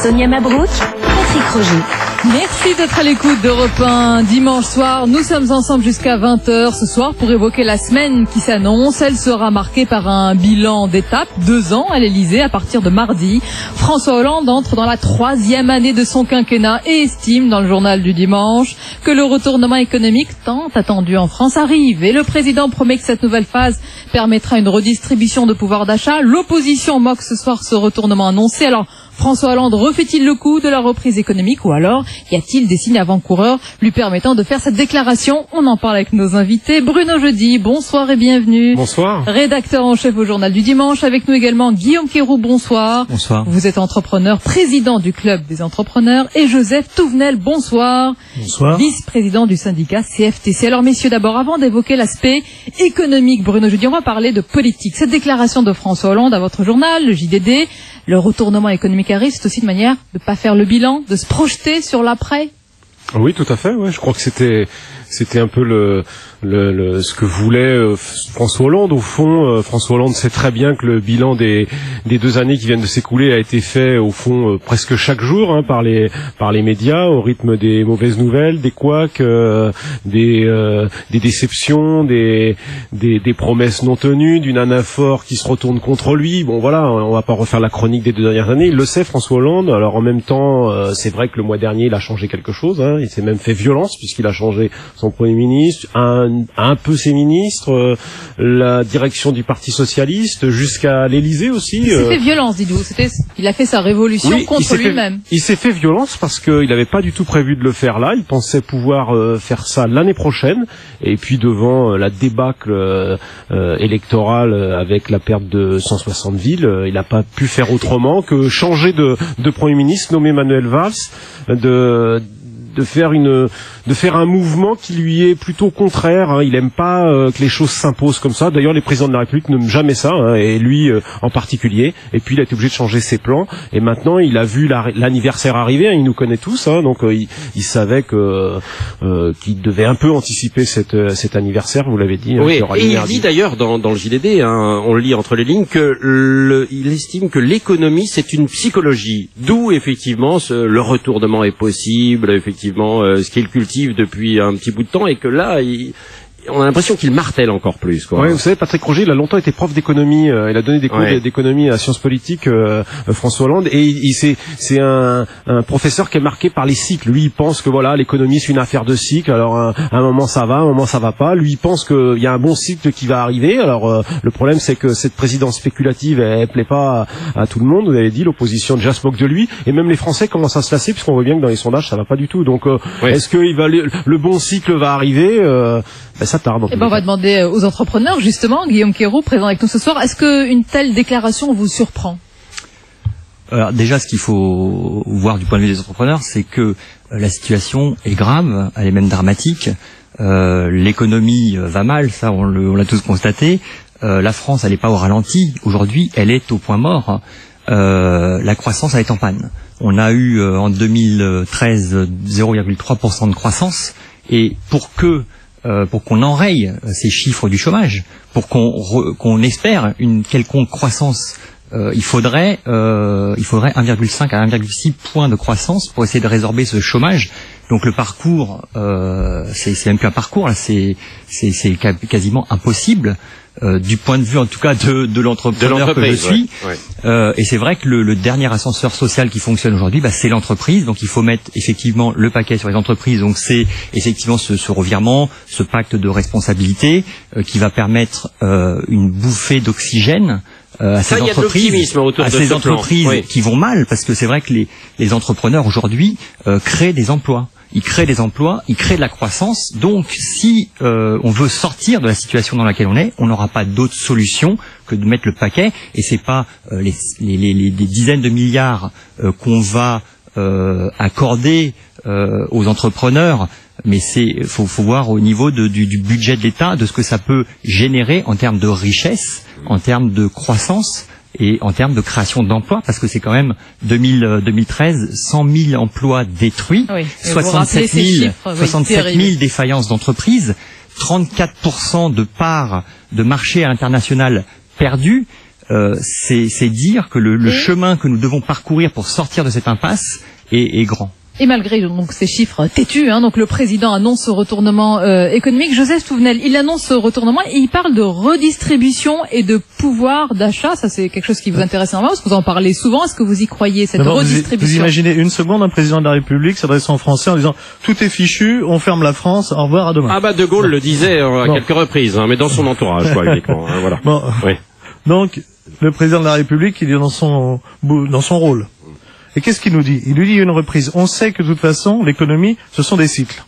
Sonia Mabrouk, Patrick Roger. Merci d'être à l'écoute d'Europe 1. Dimanche soir, nous sommes ensemble jusqu'à 20h ce soir pour évoquer la semaine qui s'annonce. Elle sera marquée par un bilan d'étape, 2 ans à l'Elysée à partir de mardi. François Hollande entre dans la 3e année de son quinquennat et estime dans le journal du dimanche que le retournement économique tant attendu en France arrive. Et le président promet que cette nouvelle phase permettra une redistribution de pouvoir d'achat. L'opposition moque ce soir ce retournement annoncé. Alors, François Hollande refait-il le coup de la reprise économique ou alors y a-t-il des signes avant-coureurs lui permettant de faire cette déclaration? On en parle avec nos invités. Bruno Jeudi, bonsoir et bienvenue. Bonsoir. Rédacteur en chef au Journal du Dimanche. Avec nous également Guillaume Quéroux, bonsoir. Bonsoir. Vous êtes entrepreneur, président du Club des entrepreneurs. Et Joseph Touvenel, bonsoir. Bonsoir. Vice-président du syndicat CFTC. Alors messieurs, d'abord, avant d'évoquer l'aspect économique, Bruno Jeudi, on va parler de politique. Cette déclaration de François Hollande à votre journal, le JDD, le retournement économique arrive, c'est aussi une manière de ne pas faire le bilan, de se projeter sur l'après. Oui, tout à fait. Ouais. Je crois que c'était un peu ce que voulait François Hollande. Au fond, François Hollande sait très bien que le bilan des 2 années qui viennent de s'écouler a été fait au fond presque chaque jour par les médias, au rythme des mauvaises nouvelles, des couacs, des déceptions, des promesses non tenues, d'une anaphore qui se retourne contre lui. Bon voilà, on va pas refaire la chronique des 2 dernières années. Il le sait, François Hollande. Alors en même temps, c'est vrai que le mois dernier il a changé quelque chose. Il s'est même fait violence puisqu'il a changé son Premier ministre, un peu ses ministres, la direction du Parti socialiste, jusqu'à l'Élysée aussi. Il s'est fait violence, dites-vous. Il a fait sa révolution contre lui-même. Il s'est fait violence parce qu'il n'avait pas du tout prévu de le faire là. Il pensait pouvoir faire ça l'année prochaine. Et puis devant la débâcle électorale avec la perte de 160 villes, il n'a pas pu faire autrement que changer de Premier ministre, nommer Manuel Valls, de faire un mouvement qui lui est plutôt contraire. Il aime pas que les choses s'imposent comme ça. D'ailleurs, les présidents de la République n'aiment jamais ça, et lui en particulier. Et puis il a été obligé de changer ses plans. Et maintenant, il a vu l'anniversaire arriver. Il nous connaît tous, donc il savait qu'il devait un peu anticiper cet anniversaire. Vous l'avez dit. Oui. Et il dit d'ailleurs dans le JDD, on le lit entre les lignes, il estime que l'économie c'est une psychologie. D'où effectivement le retournement est possible. Effectivement, ce qu'il cultive depuis un petit bout de temps, et que là, on a l'impression qu'il martèle encore plus, quoi. Ouais, vous savez, Patrick Roger, il a longtemps été prof d'économie. Il a donné des cours d'économie à Sciences Politiques, François Hollande, et c'est un professeur qui est marqué par les cycles. Lui, il pense que voilà, l'économie c'est une affaire de cycle. Alors, à un moment ça va, à un moment ça va pas. Lui, il pense qu'il y a un bon cycle qui va arriver. Alors, le problème, c'est que cette présidence spéculative, elle plaît pas à tout le monde. Vous avez dit, l'opposition déjà se moque de lui, et même les Français commencent à se lasser, puisqu'on voit bien que dans les sondages, ça va pas du tout. Donc, est-ce que le bon cycle va arriver? Ça tarde. On va demander aux entrepreneurs, justement, Guillaume Quéroux, présent avec nous ce soir, est-ce qu'une telle déclaration vous surprend? Alors déjà, ce qu'il faut voir du point de vue des entrepreneurs, c'est que la situation est grave, elle est même dramatique. L'économie va mal, ça on l'a tous constaté. La France, elle n'est pas au ralenti. Aujourd'hui, elle est au point mort. La croissance, elle est en panne. On a eu en 2013 0,3% de croissance, et pour qu'on enraye ces chiffres du chômage, pour qu'on espère une quelconque croissance, il faudrait 1,5 à 1,6 points de croissance pour essayer de résorber ce chômage. Donc le parcours, c'est même plus un parcours, là, c'est quasiment impossible. Du point de vue en tout cas de l'entrepreneur que je suis, et c'est vrai que le dernier ascenseur social qui fonctionne aujourd'hui, c'est l'entreprise. Donc il faut mettre effectivement le paquet sur les entreprises. Donc c'est effectivement ce revirement, ce pacte de responsabilité qui va permettre une bouffée d'oxygène à ces entreprises qui vont mal, parce que c'est vrai que les entrepreneurs aujourd'hui créent des emplois. Ils créent des emplois, ils créent de la croissance. Donc, si on veut sortir de la situation dans laquelle on est, on n'aura pas d'autre solution que de mettre le paquet. Et c'est pas les dizaines de milliards qu'on va accorder aux entrepreneurs, mais faut voir au niveau du budget de l'État, de ce que ça peut générer en termes de richesse, en termes de croissance et en termes de création d'emplois, parce que c'est quand même 2013, 100 000 emplois détruits, 67 000 défaillances d'entreprises, 34% de parts de marché à l'international perdues. c'est dire que le chemin que nous devons parcourir pour sortir de cette impasse est grand. Et malgré donc ces chiffres têtus, donc le président annonce ce retournement économique. Joseph Touvenel, il annonce ce retournement et il parle de redistribution et de pouvoir d'achat. Ça, c'est quelque chose qui vous intéresse énormément parce que vous en parlez souvent. Est-ce que vous y croyez, cette redistribution? Vous imaginez une seconde un président de la République s'adressant aux Français en disant « Tout est fichu, on ferme la France, au revoir, à demain ». Ah bah De Gaulle le disait à quelques reprises, mais dans son entourage, quoi, uniquement. Voilà. Bon. Oui. Donc, le président de la République, il est dans son rôle. Et qu'est-ce qu'il nous dit? Il nous dit une reprise. On sait que de toute façon, l'économie, ce sont des cycles.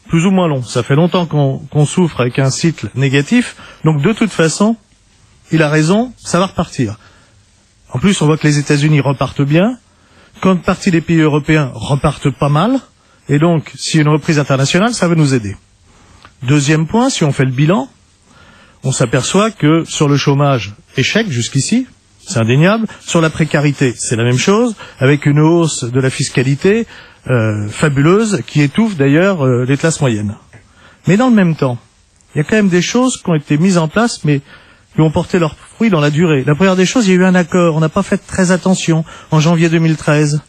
Plus ou moins longs. Ça fait longtemps qu'on souffre avec un cycle négatif. Donc de toute façon, il a raison, ça va repartir. En plus, on voit que les États-Unis repartent bien. Qu'une partie des pays européens repartent pas mal. Et donc, s'il y a une reprise internationale, ça va nous aider. Deuxième point, si on fait le bilan, on s'aperçoit que sur le chômage, échec jusqu'ici, c'est indéniable. Sur la précarité, c'est la même chose, avec une hausse de la fiscalité fabuleuse qui étouffe d'ailleurs les classes moyennes. Mais dans le même temps, il y a quand même des choses qui ont été mises en place, mais qui ont porté leurs fruits dans la durée. La première des choses, il y a eu un accord, on n'a pas fait très attention, en janvier 2013,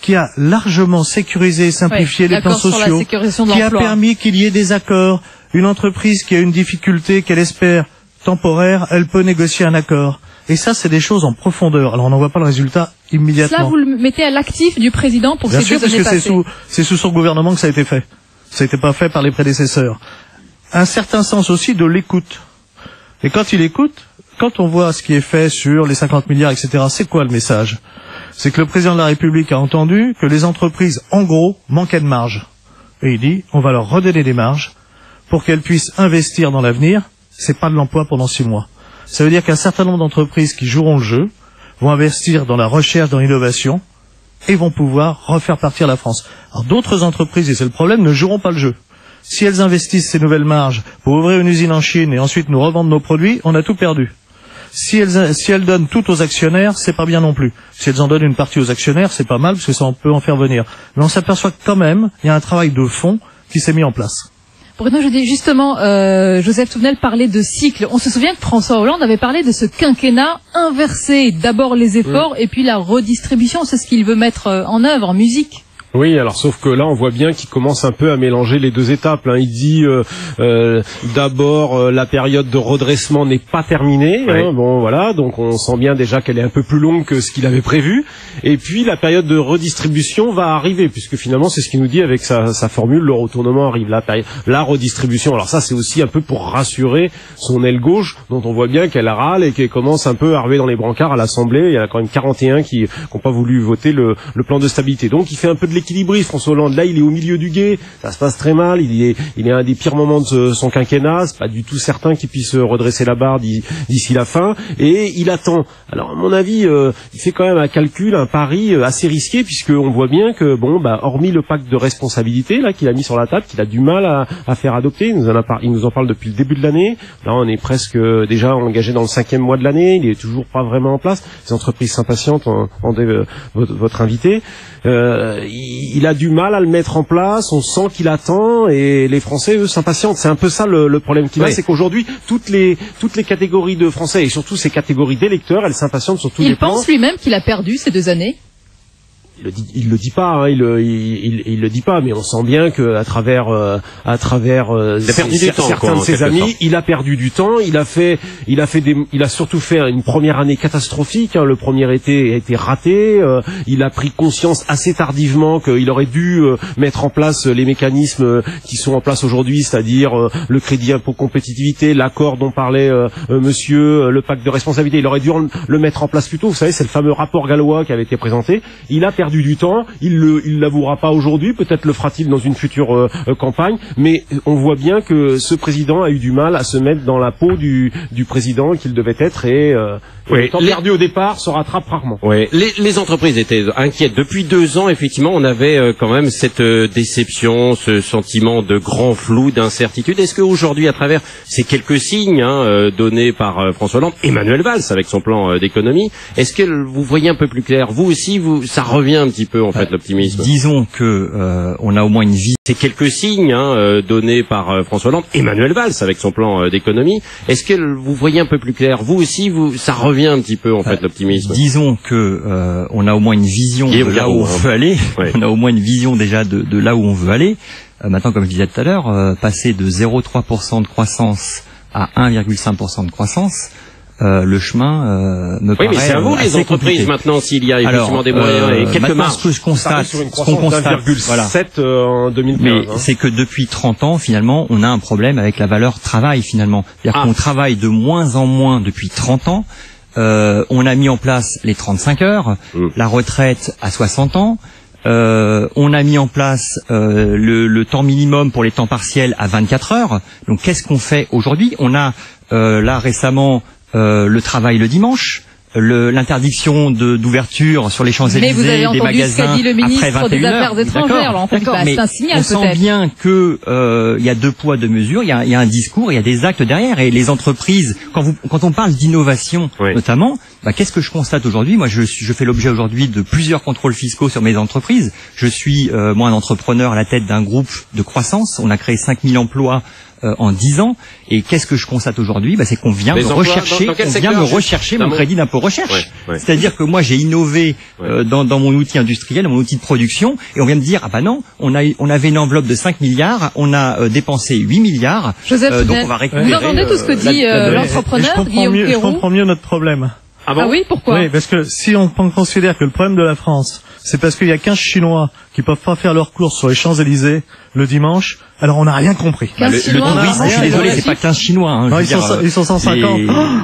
qui a largement sécurisé et simplifié les plans sociaux, qui a permis qu'il y ait des accords. Une entreprise qui a une difficulté qu'elle espère temporaire, elle peut négocier un accord. Et ça, c'est des choses en profondeur. Alors, on n'en voit pas le résultat immédiatement. Cela, vous le mettez à l'actif du président pour ces 2 années passées. Bien sûr, parce que c'est sous son gouvernement que ça a été fait. Ça n'a été pas fait par les prédécesseurs. Un certain sens aussi de l'écoute. Et quand il écoute, quand on voit ce qui est fait sur les 50 milliards, etc., c'est quoi le message? C'est que le président de la République a entendu que les entreprises, en gros, manquaient de marge. Et il dit, on va leur redonner des marges pour qu'elles puissent investir dans l'avenir. C'est pas de l'emploi pendant 6 mois. Ça veut dire qu'un certain nombre d'entreprises qui joueront le jeu vont investir dans la recherche, dans l'innovation, et vont pouvoir refaire partir la France. Alors d'autres entreprises, et c'est le problème, ne joueront pas le jeu. Si elles investissent ces nouvelles marges pour ouvrir une usine en Chine et ensuite nous revendre nos produits, on a tout perdu. Si elles donnent tout aux actionnaires, c'est pas bien non plus. Si elles en donnent une partie aux actionnaires, c'est pas mal, parce que ça on peut en faire venir. Mais on s'aperçoit que quand même, il y a un travail de fond qui s'est mis en place. Bruno, je dis justement, Joseph Touvenel parlait de cycle. On se souvient que François Hollande avait parlé de ce quinquennat inversé. D'abord les efforts et puis la redistribution. C'est ce qu'il veut mettre en œuvre en musique. Oui, alors sauf que là on voit bien qu'il commence un peu à mélanger les 2 étapes. Il dit d'abord la période de redressement n'est pas terminée. Oui. Bon voilà, donc on sent bien déjà qu'elle est un peu plus longue que ce qu'il avait prévu. Et puis la période de redistribution va arriver, puisque finalement c'est ce qu'il nous dit avec sa formule, le retournement arrive. La redistribution. Alors ça c'est aussi un peu pour rassurer son aile gauche, dont on voit bien qu'elle râle et qu'elle commence un peu à arriver dans les brancards à l'Assemblée. Il y en a quand même 41 qui n'ont pas voulu voter le plan de stabilité. Donc il fait un peu de l'équilibriste, François Hollande. Là, il est au milieu du gué. Ça se passe très mal. Il est à un des pires moments de son quinquennat. C'est pas du tout certain qu'il puisse redresser la barre d'ici la fin. Et il attend. Alors, à mon avis, il fait quand même un calcul, un pari assez risqué, puisque on voit bien que, hormis le pacte de responsabilité, là, qu'il a mis sur la table, qu'il a du mal à faire adopter. Il nous en parle depuis le début de l'année. Là, on est presque déjà engagé dans le 5e mois de l'année. Il est toujours pas vraiment en place. Les entreprises s'impatientent, votre invité. Il a du mal à le mettre en place, on sent qu'il attend et les Français, eux, s'impatientent. C'est un peu ça le problème qu'il a, c'est qu'aujourd'hui, toutes les catégories de Français et surtout ces catégories d'électeurs, elles s'impatientent sur tous les plans. Il pense lui-même qu'il a perdu ces 2 années. Il le dit pas, il le dit pas, mais on sent bien que à travers certains de ses amis, il a perdu du temps. Il a surtout fait une première année catastrophique. Le premier été a été raté. Il a pris conscience assez tardivement qu'il aurait dû mettre en place les mécanismes qui sont en place aujourd'hui, c'est-à-dire le crédit impôt compétitivité, l'accord dont parlait monsieur, le pacte de responsabilité. Il aurait dû le mettre en place plus tôt. Vous savez, c'est le fameux rapport gallois qui avait été présenté. Il a perdu du temps, il l'avouera pas aujourd'hui, peut-être le fera-t-il dans une future campagne, mais on voit bien que ce président a eu du mal à se mettre dans la peau du président qu'il devait être et le temps perdu au départ se rattrape rarement. Oui, les entreprises étaient inquiètes. Depuis 2 ans, effectivement, on avait quand même cette déception, ce sentiment de grand flou, d'incertitude. Est-ce qu'aujourd'hui, à travers ces quelques signes donnés par François Hollande, Emmanuel Valls avec son plan d'économie, est-ce que vous voyez un peu plus clair? Vous aussi, ça revient un petit peu en fait l'optimisme? Disons que on a au moins une vie. C'est quelques signes donnés par François Hollande, Emmanuel Valls avec son plan d'économie. Est-ce que vous voyez un peu plus clair? Vous aussi, ça revient un petit peu en fait l'optimisme. Disons que on a au moins une vision de là où on veut aller. Ouais. On a au moins une vision déjà de là où on veut aller. Maintenant, comme je disais tout à l'heure, passer de 0,3% de croissance à 1,5% de croissance. Le chemin me paraît mais c'est à vous les entreprises compliqué. Maintenant s'il y a effectivement des moyens et quelques marges. Ce que je constate, sur une ce qu'on croissance constate, voilà. 1,7 en 2015. Mais c'est que depuis 30 ans, finalement, on a un problème avec la valeur travail, finalement. C'est-à-dire qu'on travaille de moins en moins depuis 30 ans. On a mis en place les 35 heures, la retraite à 60 ans. On a mis en place le temps minimum pour les temps partiels à 24 heures. Donc qu'est-ce qu'on fait aujourd'hui? On a là récemment le travail le dimanche, l'interdiction d'ouverture sur les Champs-Élysées, Mais vous avez des entendu magasins ce qu'a dit le après ministre des 21 heures. Affaires étrangères. Alors en fait, D'accord, c'est mais un signal on sent peut-être. bien que il y a deux poids deux mesures, il y a un discours, il y a des actes derrière, et les entreprises, quand on parle d'innovation notamment, qu'est-ce que je constate aujourd'hui? Moi, je fais l'objet aujourd'hui de plusieurs contrôles fiscaux sur mes entreprises. Je suis moi un entrepreneur à la tête d'un groupe de croissance. On a créé 5000 emplois en 10 ans. Et qu'est-ce que je constate aujourd'hui? C'est qu'on vient me rechercher, mon crédit d'impôt recherche. C'est-à-dire que moi j'ai innové dans mon outil industriel, dans mon outil de production, et on vient me dire non, on avait une enveloppe de 5 milliards, on a dépensé 8 milliards. Joseph, donc on va récupérer. vous entendez tout ce que dit l'entrepreneur Guillaume Peyroux? Je comprends mieux notre problème. Ah bon? Ah oui, pourquoi? Oui, parce que si on considère que le problème de la France, c'est parce qu'il y a 15 Chinois qui peuvent pas faire leurs courses sur les Champs-Élysées le dimanche, alors on n'a rien compris. Le tourisme, je suis désolé, c'est pas 15 Chinois. Non, ils sont 150.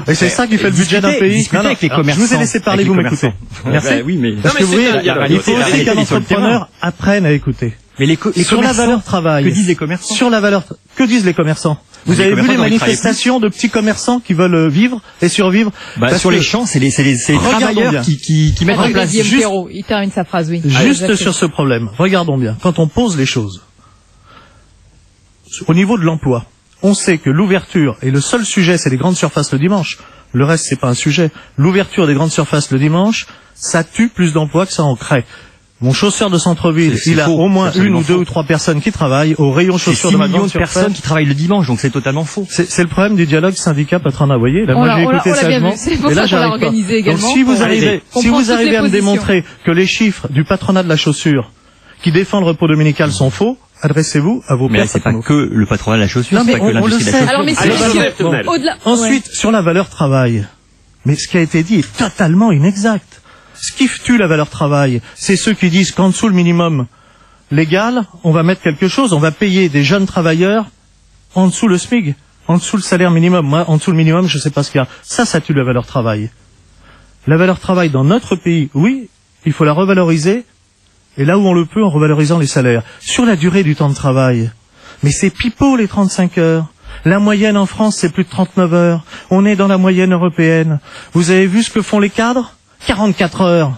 Et c'est ça qui fait le budget d'un pays. Non, avec les commerçants. Je vous ai laissé parler, vous m'écoutez. Merci. Oui, mais parce que vous voyez, il faut aussi qu'un entrepreneur apprenne à écouter. Mais sur la valeur travail. Que disent les commerçants? Sur la valeur, que disent les commerçants? Vous avez vu les manifestations de petits commerçants qui veulent vivre et survivre? Sur les champs, c'est les travailleurs qui mettent en place. Guillaume Peyroux, il termine sa phrase, oui. Juste sur ce problème, regardons bien. Quand on pose les choses, au niveau de l'emploi, on sait que l'ouverture, et le seul sujet, c'est les grandes surfaces le dimanche. Le reste, c'est pas un sujet. L'ouverture des grandes surfaces le dimanche, ça tue plus d'emplois que ça en crée. Mon chausseur de centre-ville, il a au moins une ou deux ou trois personnes qui travaillent au rayon chaussures de ma grande surface. 6 millions de personnes qui travaillent le dimanche, donc c'est totalement faux. C'est le problème du dialogue syndicat-patronat, vous voyez. Là, moi, j'ai écouté sagement. Et là, j'arrive pas. Donc, si vous arrivez à me démontrer que les chiffres du patronat de la chaussure qui défend le repos dominical sont faux, adressez-vous à vos pairs. Mais c'est pas que le patronat de la chaussure, c'est pas que l'industrie de la chaussure. Alors, messieurs, au-delà. Ensuite, sur la valeur travail. Mais ce qui a été dit est totalement inexact. Ce qui tue la valeur travail, c'est ceux qui disent qu'en dessous le minimum légal, on va mettre quelque chose, on va payer des jeunes travailleurs en dessous le SMIC, en dessous le salaire minimum. Moi, en dessous le minimum, je sais pas ce qu'il y a. Ça tue la valeur travail. La valeur travail dans notre pays, oui, il faut la revaloriser, et là où on le peut, en revalorisant les salaires. Sur la durée du temps de travail. Mais c'est pipeau, les 35 heures. La moyenne en France, c'est plus de 39 heures. On est dans la moyenne européenne. Vous avez vu ce que font les cadres? 44 heures.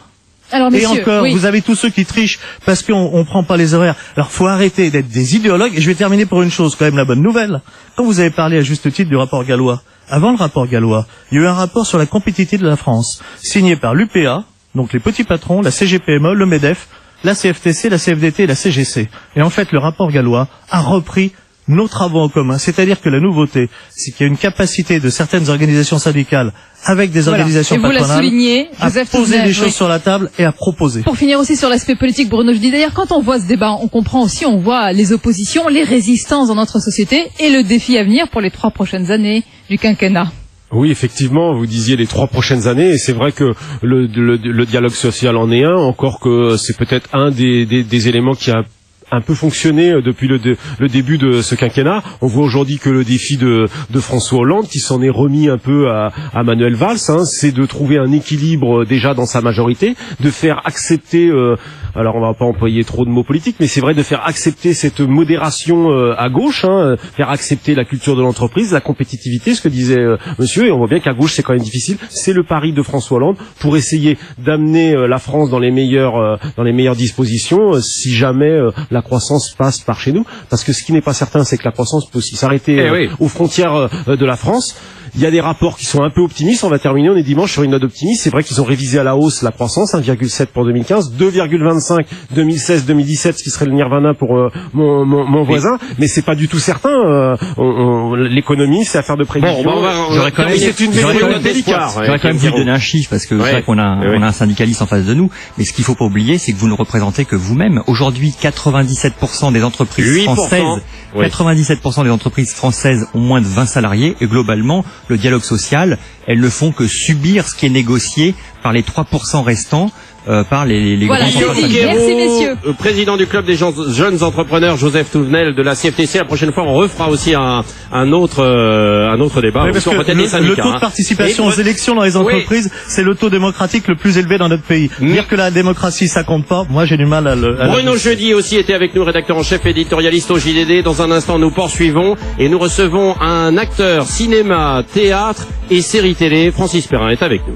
Alors, messieurs, et encore, vous avez tous ceux qui trichent parce qu'on prend pas les horaires. Alors, faut arrêter d'être des idéologues. Et je vais terminer pour une chose, quand même la bonne nouvelle. Quand vous avez parlé à juste titre du rapport Gallois, avant le rapport Gallois, il y a eu un rapport sur la compétitivité de la France, signé par l'UPA, donc les petits patrons, la CGPME, le MEDEF, la CFTC, la CFDT et la CGC. Et en fait, le rapport Gallois a repris nos travaux en commun. C'est-à-dire que la nouveauté, c'est qu'il y a une capacité de certaines organisations syndicales avec des organisations patronales à poser des choses sur la table et à proposer. Pour finir aussi sur l'aspect politique, Bruno, je dis d'ailleurs, quand on voit ce débat, on comprend aussi, on voit les oppositions, les résistances dans notre société et le défi à venir pour les 3 prochaines années du quinquennat. Oui, effectivement, vous disiez les 3 prochaines années, et c'est vrai que le dialogue social en est un, encore que c'est peut-être un des éléments qui a un peu fonctionné depuis le début de ce quinquennat. On voit aujourd'hui que le défi de François Hollande, qui s'en est remis un peu à Manuel Valls, c'est de trouver un équilibre déjà dans sa majorité, de faire accepter, alors on va pas employer trop de mots politiques, mais c'est vrai, de faire accepter cette modération à gauche, faire accepter la culture de l'entreprise, la compétitivité, ce que disait monsieur, et on voit bien qu'à gauche c'est quand même difficile. C'est le pari de François Hollande pour essayer d'amener la France dans les meilleures dispositions, si jamais la croissance passe par chez nous, parce que ce qui n'est pas certain, c'est que la croissance peut aussi s'arrêter aux frontières de la France. Il y a des rapports qui sont un peu optimistes. On va terminer, on est dimanche, sur une note optimiste. C'est vrai qu'ils ont révisé à la hausse la croissance, 1,7 pour 2015, 2,25 2016-2017, ce qui serait le nirvana pour mon voisin. Mais c'est pas du tout certain. L'économie, c'est affaire de prévision. J'aurais quand même voulu donner un chiffre, parce que c'est vrai qu'on a un syndicaliste en face de nous. Mais ce qu'il faut pas oublier, c'est que vous ne représentez que vous-même. Aujourd'hui, 97% des entreprises françaises, 97% des entreprises françaises ont moins de 20 salariés, et globalement, le dialogue social, elles ne font que subir ce qui est négocié par les 3% restants, par les voilà, grands merci messieurs. Président du club des jeunes entrepreneurs, Joseph Touvenel de la CFTC. La prochaine fois, on refera aussi un autre débat. Oui, parce que le taux de participation aux élections dans les entreprises, c'est le taux démocratique le plus élevé dans notre pays. Dire que la démocratie, ça compte pas, moi j'ai du mal à Bruno Jeudi aussi était avec nous, rédacteur en chef éditorialiste au JDD. Dans un instant, nous poursuivons et nous recevons un acteur cinéma, théâtre et série télé. Francis Perrin est avec nous.